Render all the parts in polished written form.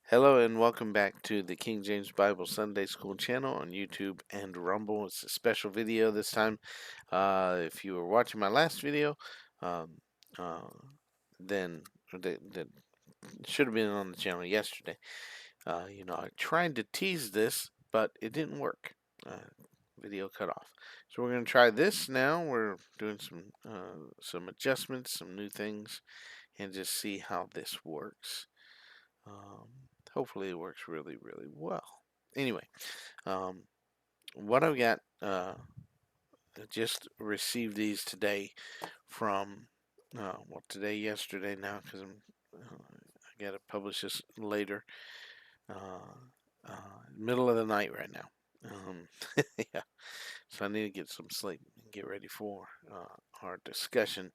Hello and welcome back to the King James Bible Sunday School channel on YouTube and Rumble. It's a special video this time. If you were watching my last video, um, uh, then that should have been on the channel yesterday. I tried to tease this, but it didn't work. Video cut off. So we're going to try this now. We're doing some adjustments, some new things, and just see how this works. Um, Hopefully it works really, really well. Anyway, um, what I've got, I just received these today from, yesterday now, because I got to publish this later, uh, middle of the night right now. Um, yeah, so I need to get some sleep and get ready for our discussion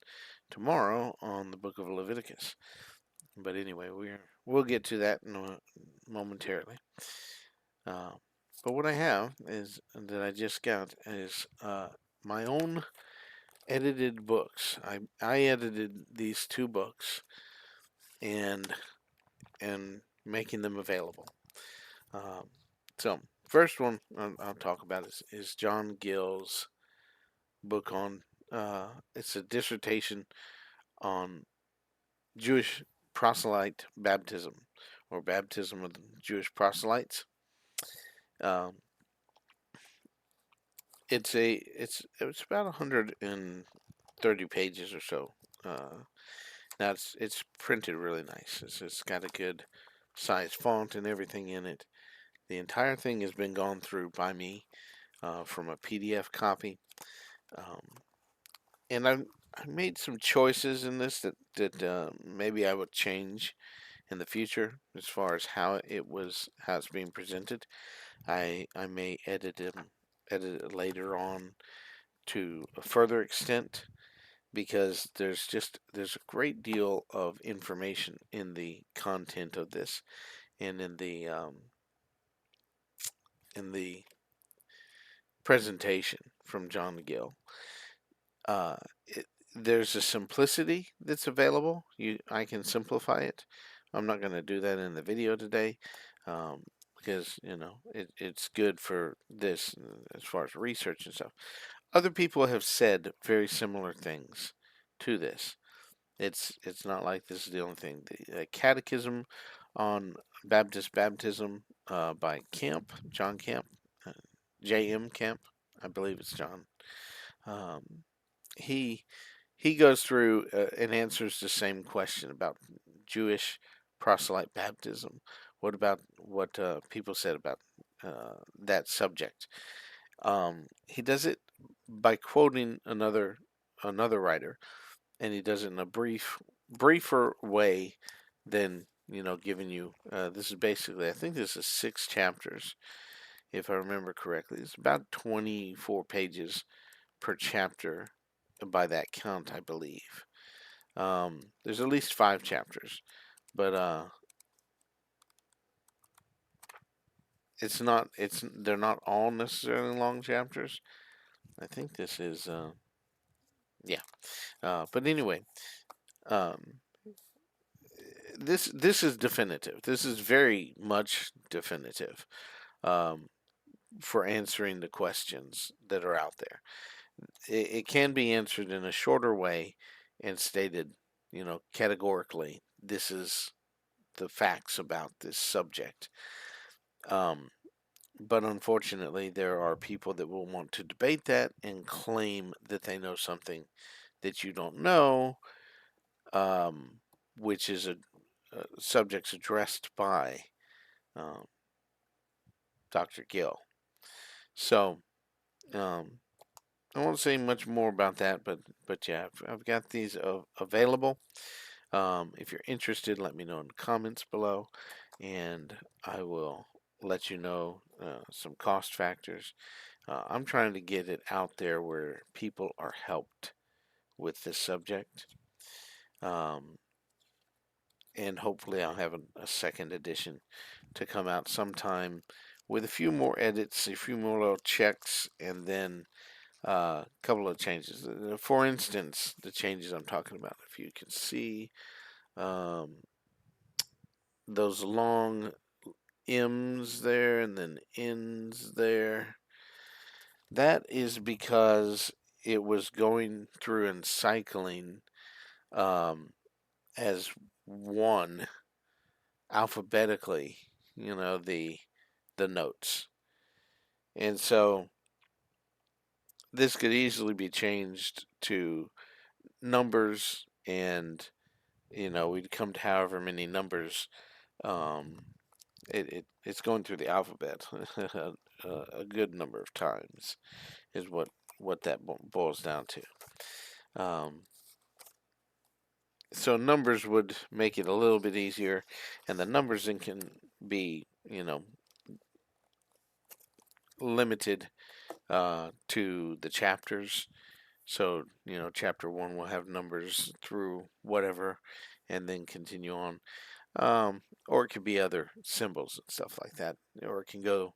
tomorrow on the book of Leviticus. But anyway, we'll get to that momentarily. Uh, but what I have is that I just got is my own edited books. I edited these two books and making them available. Um, so first one I'll talk about is John Gill's book on. It's a dissertation on Jewish proselyte baptism, or baptism of the Jewish proselytes. Um, it's about 130 pages or so. Now it's printed really nice. It's got a good size font and everything in it. The entire thing has been gone through by me from a PDF copy, um, and I made some choices in this that maybe I would change in the future as far as how it's being presented. I may edit it later on to a further extent because there's a great deal of information in the content of this and in the presentation from John Gill. Uh, it, there's a simplicity that's available. I can simplify it. I'm not going to do that in the video today um, because it's good for this as far as research and stuff. Other people have said very similar things to this. It's not like this is the only thing. The Catechism on Baptist Baptism by John Camp, uh, J.M. Camp, I believe it's John. Um, he he goes through and answers the same question about Jewish proselyte baptism. What about what people said about that subject? He does it by quoting another writer, and he does it in a briefer way than giving you. This is basically, I think this is 6 chapters, if I remember correctly. It's about 24 pages per chapter by that count, I believe. There's at least 5 chapters, but they're not all necessarily long chapters. I think this is yeah. But anyway, um, this is definitive. This is very much definitive um, for answering the questions that are out there. It can be answered in a shorter way and stated, categorically. This is the facts about this subject. Um, but unfortunately, there are people that will want to debate that and claim that they know something that you don't know, um, which is subjects addressed by um, Dr. Gill. So um, I won't say much more about that, but yeah, I've got these available. If you're interested, let me know in the comments below, and I will let you know some cost factors. I'm trying to get it out there where people are helped with this subject. Um, and hopefully I'll have a second edition to come out sometime with a few more edits, a few more little checks, and then a couple of changes. For instance, the changes I'm talking about, if you can see um, those long M's there and then N's there. That is because it was going through and cycling um, as one alphabetically, the notes. And so this could easily be changed to numbers, and we'd come to however many numbers. Um, it's going through the alphabet a good number of times is what that boils down to. So numbers would make it a little bit easier, and the numbers then can be limited to the chapters. So chapter 1 will have numbers through whatever, and then continue on. Or it could be other symbols and stuff like that, or it can go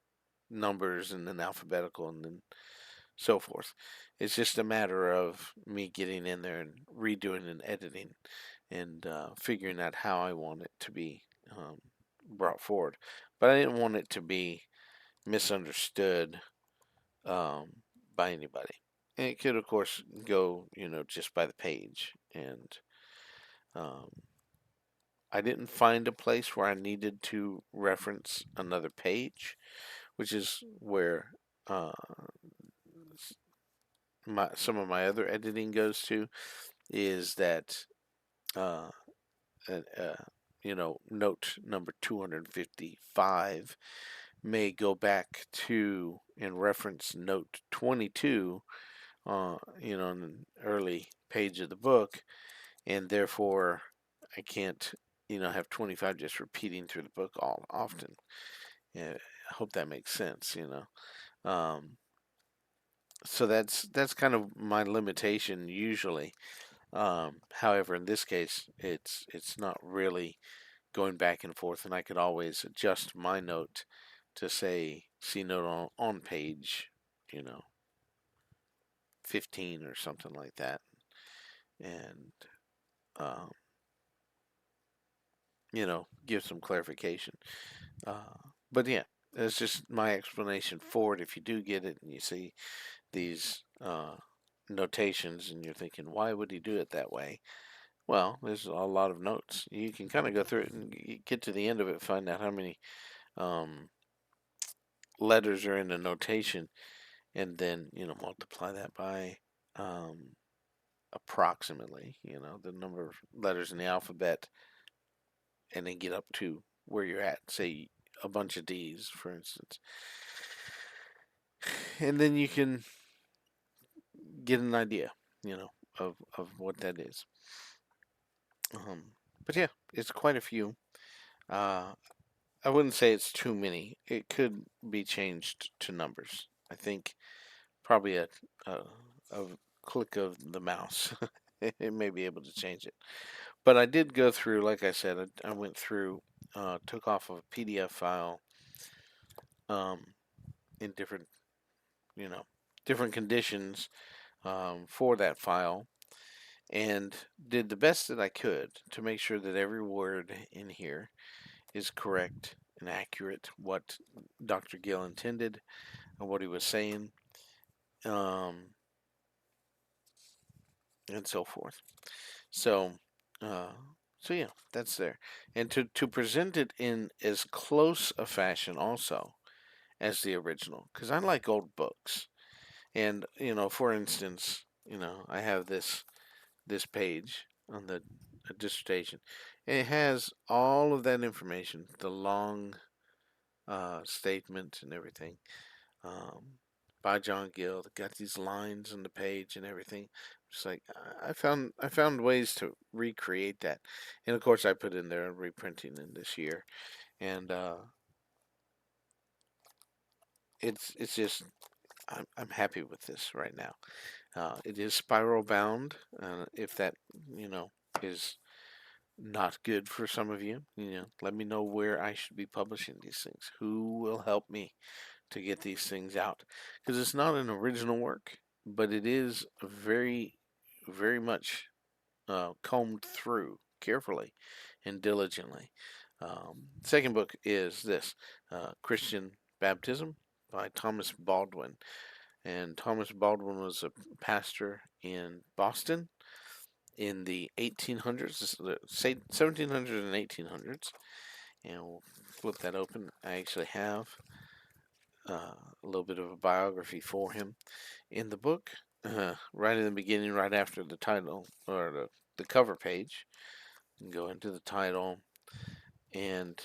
numbers and then alphabetical and then so forth. It's just a matter of me getting in there and redoing and editing and figuring out how I want it to be brought forward. But I didn't want it to be misunderstood um, by anybody. And it could, of course, go, just by the page. And um, I didn't find a place where I needed to reference another page, which is where uh, some of my other editing goes to, is that uh, uh, note number 255 may go back to and reference note 22, in an early page of the book, and therefore I can't, have 25 just repeating through the book all often. Yeah, I hope that makes sense. So that's kind of my limitation usually. However, in this case, it's not really going back and forth, and I could always adjust my note to say C note on page, you know, 15 or something like that, and um, give some clarification. Uh, but yeah, that's just my explanation for it. If you do get it and you see these notations and you're thinking, why would he do it that way? Well, there's a lot of notes. You can kind of go through it and get to the end of it, find out how many um, letters are in the notation, and then multiply that by um, approximately the number of letters in the alphabet, and then get up to where you're at. Say a bunch of D's, for instance, and then you can get an idea, of what that is. Um, but yeah, it's quite a few. Uh, I wouldn't say it's too many. It could be changed to numbers. I think probably a, a click of the mouse, it may be able to change it. But I did go through, like I said, I went through, took off of a PDF file um, in you know, different conditions for that file, and did the best that I could to make sure that every word in here is correct and accurate, what Dr. Gill intended and what he was saying, um, and so forth. So, uh, so yeah, that's there, and to present it in as close a fashion also as the original, because I like old books, and for instance, I have this page on the dissertation, and it has all of that information, the long statement and everything, um, by John Gill. Got these lines on the page and everything. Just like I found ways to recreate that, and of course I put in there reprinting in this year, and it's just I'm happy with this right now. It is spiral bound. If that is not good for some of you, let me know where I should be publishing these things. Who will help me to get these things out? Because it's not an original work, but it is very, very much combed through carefully and diligently. Second book is this Christian Baptism by Thomas Baldwin. And Thomas Baldwin was a pastor in Boston in the 1800s, 1700s and 1800s. And we'll flip that open. I actually have a little bit of a biography for him in the book. Right in the beginning, right after the title or the cover page, you can go into the title and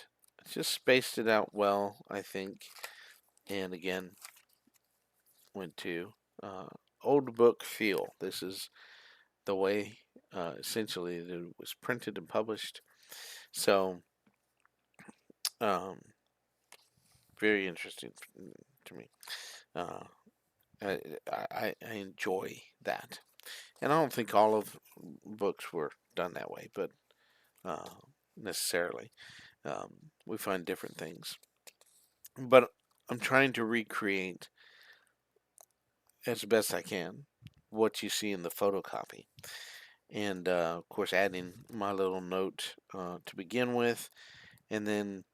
just spaced it out well, I think. And again, went to uh, old book feel. This is the way essentially that it was printed and published. So, um, very interesting to me. Uh, I enjoy that. And I don't think all of books were done that way, but uh, necessarily. We find different things. But I'm trying to recreate as best I can what you see in the photocopy. And of course, adding my little note to begin with, and then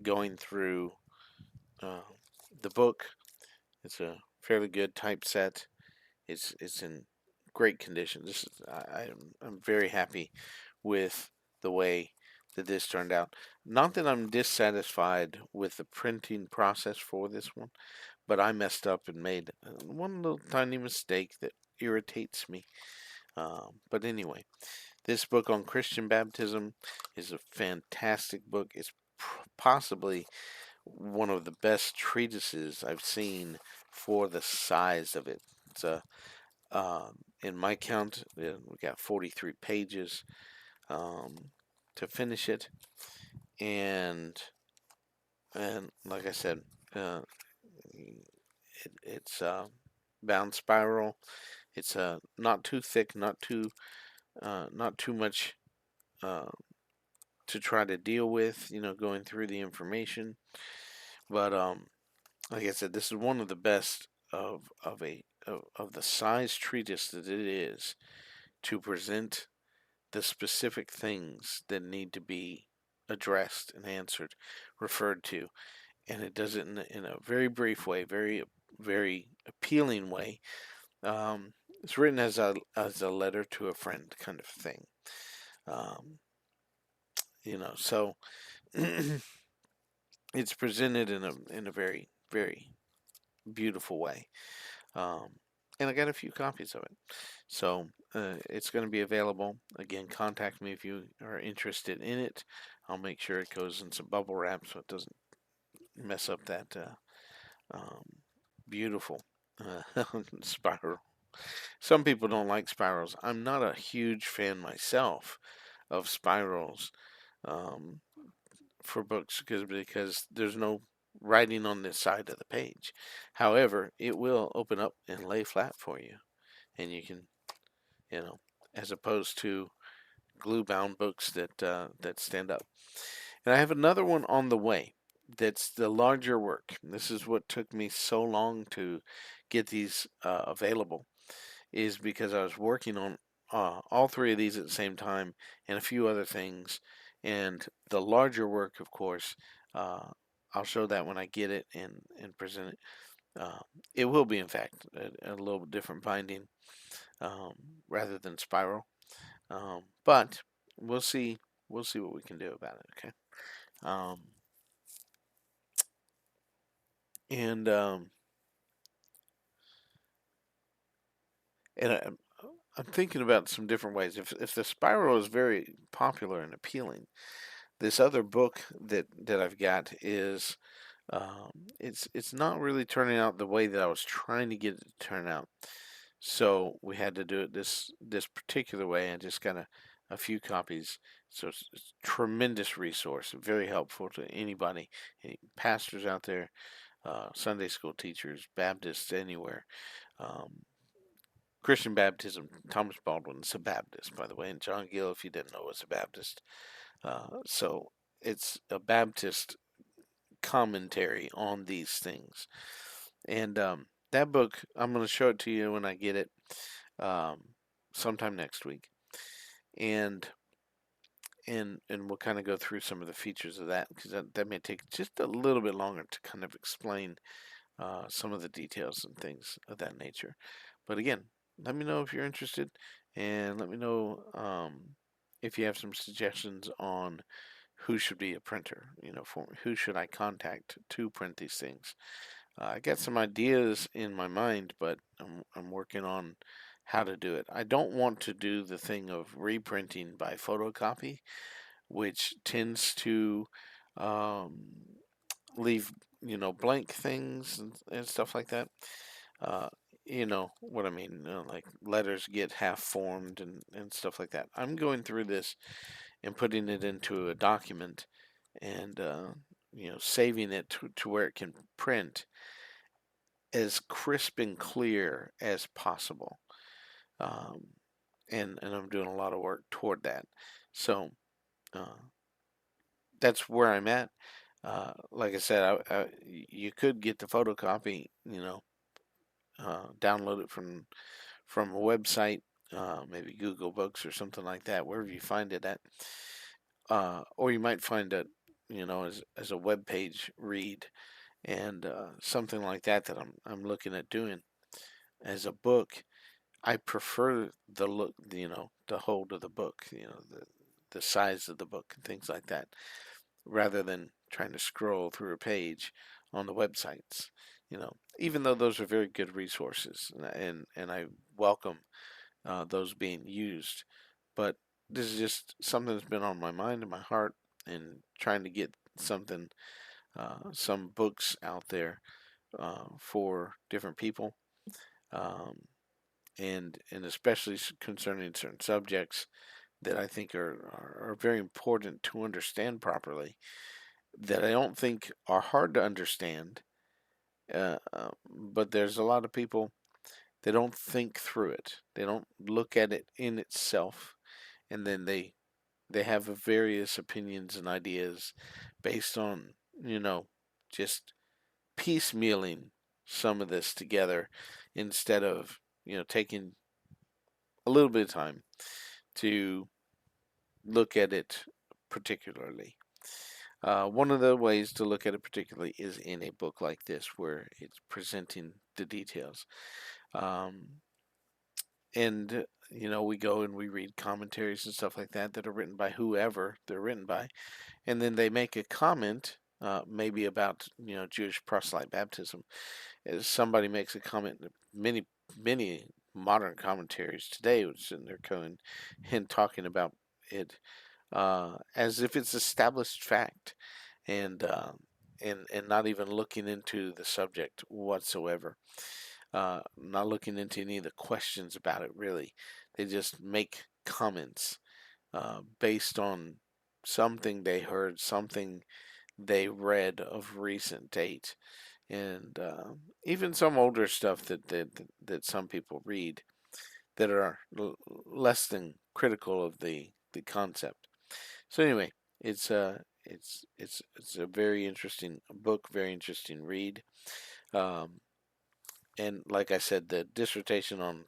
going through uh, the book. It's a fairly good typeset. It's in great condition. I'm very happy with the way that this turned out. Not that I'm dissatisfied with the printing process for this one, but I messed up and made one little tiny mistake that irritates me. But anyway, this book on Christian baptism is a fantastic book. It's possibly one of the best treatises I've seen for the size of it. It's a in my count, we got 43 pages um, to finish it, and like I said, it's bound spiral. It's not too thick, not too much uh, to try to deal with. Going through the information, but like I said, this is one of the best of the size treatise that it is to present the specific things that need to be addressed and answered, referred to, and it does it in a very brief way, very appealing way. It's written as a letter to a friend kind of thing. Um, so it's presented in a very beautiful way. Um, and I got a few copies of it. So it's going to be available. Again, contact me if you are interested in it. I'll make sure it goes in some bubble wrap so it doesn't mess up that um, beautiful spiral. Some people don't like spirals. I'm not a huge fan myself of spirals um, for books because there's no writing on this side of the page. However, it will open up and lay flat for you, and you can, you know, as opposed to glue bound books that stand up. And I have another one on the way that's the larger work. This is what took me so long to get these available, is because I was working on all three of these at the same time and a few other things. And the larger work, of course, uh, I'll show that when I get it and present it. Uh, it will be, in fact, a little different binding um, rather than spiral. But we'll see. We'll see what we can do about it. Okay. Um, and and I'm thinking about some different ways. If the spiral is very popular and appealing, this other book that I've got is it's not really turning out the way that I was trying to get it to turn out. So we had to do it this particular way and just got a few copies. So it's a tremendous resource, very helpful to anybody, any pastors out there, Sunday school teachers, Baptists, anywhere. Um, Christian baptism. Thomas Baldwin is a Baptist, by the way, and John Gill, if you didn't know, was a Baptist. So it's a Baptist commentary on these things. And that book, I'm going to show it to you when I get it um, sometime next week. And and we'll kind of go through some of the features of that, because that may take just a little bit longer to kind of explain some of the details and things of that nature. But again, let me know if you're interested, and let me know if you have some suggestions on who should be a printer. For who should I contact to print these things. I got some ideas in my mind, but I'm working on how to do it. I don't want to do the thing of reprinting by photocopy, which tends to um, leave blank things and stuff like that. Uh, you know what I mean? Like letters get half formed and stuff like that. I'm going through this and putting it into a document and saving it to where it can print as crisp and clear as possible. Um, and I'm doing a lot of work toward that. So uh, that's where I'm at. Like I said, you could get the photocopy, download it from a website, maybe Google Books or something like that, wherever you find it at. Or you might find it, as a web page read, and something like that I'm looking at doing as a book. I prefer the look, the hold of the book, the size of the book and things like that, rather than trying to scroll through a page on the websites. Even though those are very good resources, and I welcome those being used, but this is just something that's been on my mind and my heart, and trying to get some books out there for different people, um, and especially concerning certain subjects that I think are very important to understand properly, that I don't think are hard to understand, but there's a lot of people that don't think through it. They don't look at it in itself, and then they have various opinions and ideas based on just piecemealing some of this together, instead of taking a little bit of time to look at it particularly. One of the ways to look at it particularly is in a book like this, where it's presenting the details. Um, and we go and we read commentaries and stuff like that that are written by whoever they're written by, and then they make a comment, maybe about Jewish proselyte baptism. As somebody makes a comment, many modern commentaries today would sit there going and talking about it as if it's established fact, and and not even looking into the subject whatsoever, not looking into any of the questions about it really. They just make comments based on something they heard, something they read of recent date, and even some older stuff that some people read that are less than critical of the concept. So anyway, it's a very interesting book, very interesting read. Um, and like I said, the dissertation on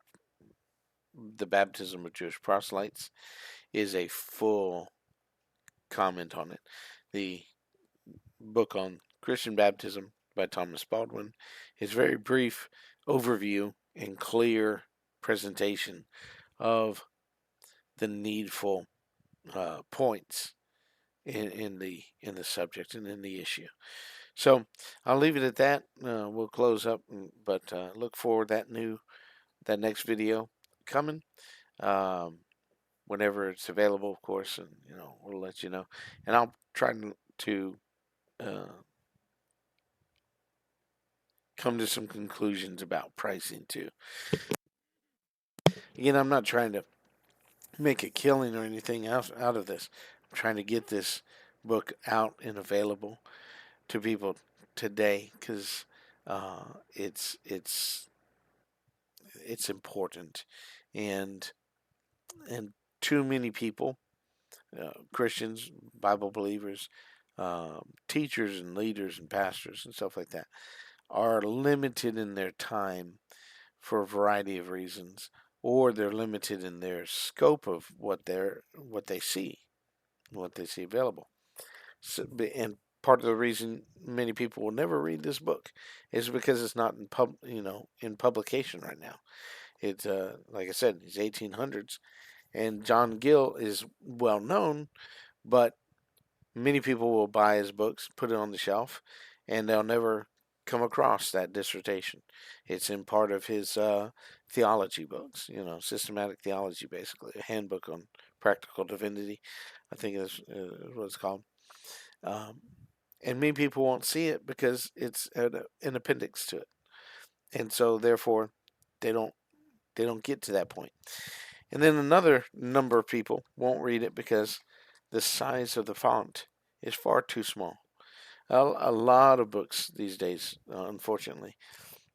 the baptism of Jewish proselytes is a full comment on it. The book on Christian baptism by Thomas Baldwin is very brief overview and clear presentation of the needful points in the subject and in the issue. So I'll leave it at that. We'll close up, but look forward that next video coming um, whenever it's available, of course, and we'll let you know. And I'll try to uh, come to some conclusions about pricing too. Again, I'm not trying to make a killing or anything out of this. I'm trying to get this book out and available to people today, because it's important, and and too many people, Christians, Bible believers, teachers and leaders and pastors and stuff like that, are limited in their time for a variety of reasons, or they're limited in their scope of what they see. what they see available. So, and part of the reason many people will never read this book is because it's not in publication right now. It's like I said, it's 1800s, and John Gill is well known, but many people will buy his books, put it on the shelf, and they'll never come across that dissertation. It's in part of his theology books, systematic theology, basically, a handbook on practical divinity, I think is what it's called. Um, and many people won't see it because it's an appendix to it, and so therefore they don't get to that point. And then another number of people won't read it because the size of the font is far too small. A lot of books these days, unfortunately,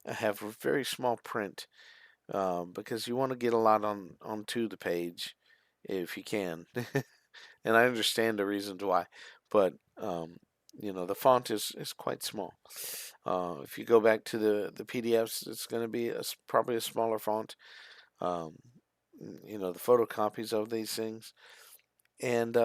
have a very small print because you want to get a lot onto the page if you can. And I understand the reasons why, but the font is quite small. If you go back to the PDFs, it's going to be probably a smaller font. Um, the photocopies of these things, and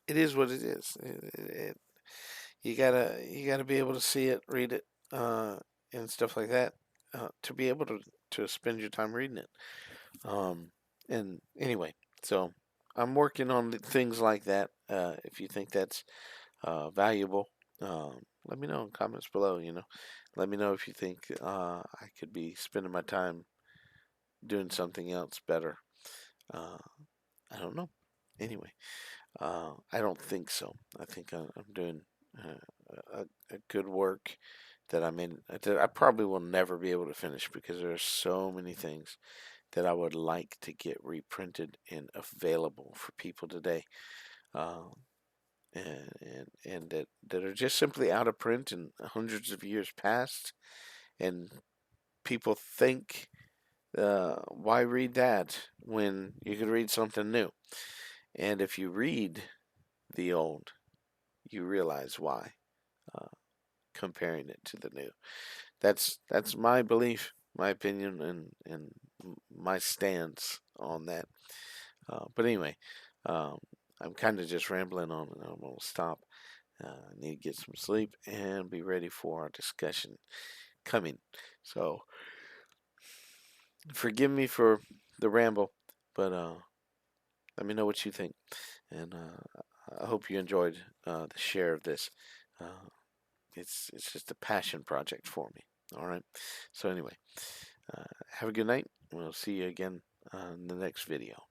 it is what it is. You gotta be able to see it, read it, and stuff like that, to be able to spend your time reading it. Um, and anyway, so I'm working on things like that. If you think that's valuable, let me know in comments below. Let me know if you think I could be spending my time doing something else better. Uh, I don't know. Anyway, I don't think so. I think I'm doing a good work that I probably will never be able to finish because there are so many things that I would like to get reprinted and available for people today, um, and that are just simply out of print and hundreds of years past, and people think, why read that when you could read something new? And if you read the old, you realize why. Uh, Comparing it to the new. That's my belief, my opinion, and my stance on that. But anyway, um, I'm kind of just rambling on, and I'm gonna stop. I need to get some sleep and be ready for our discussion coming. So forgive me for the ramble, but let me know what you think, and I hope you enjoyed the share of this. Uh, it's just a passion project for me. All right. So anyway, have a good night. We'll see you again in the next video.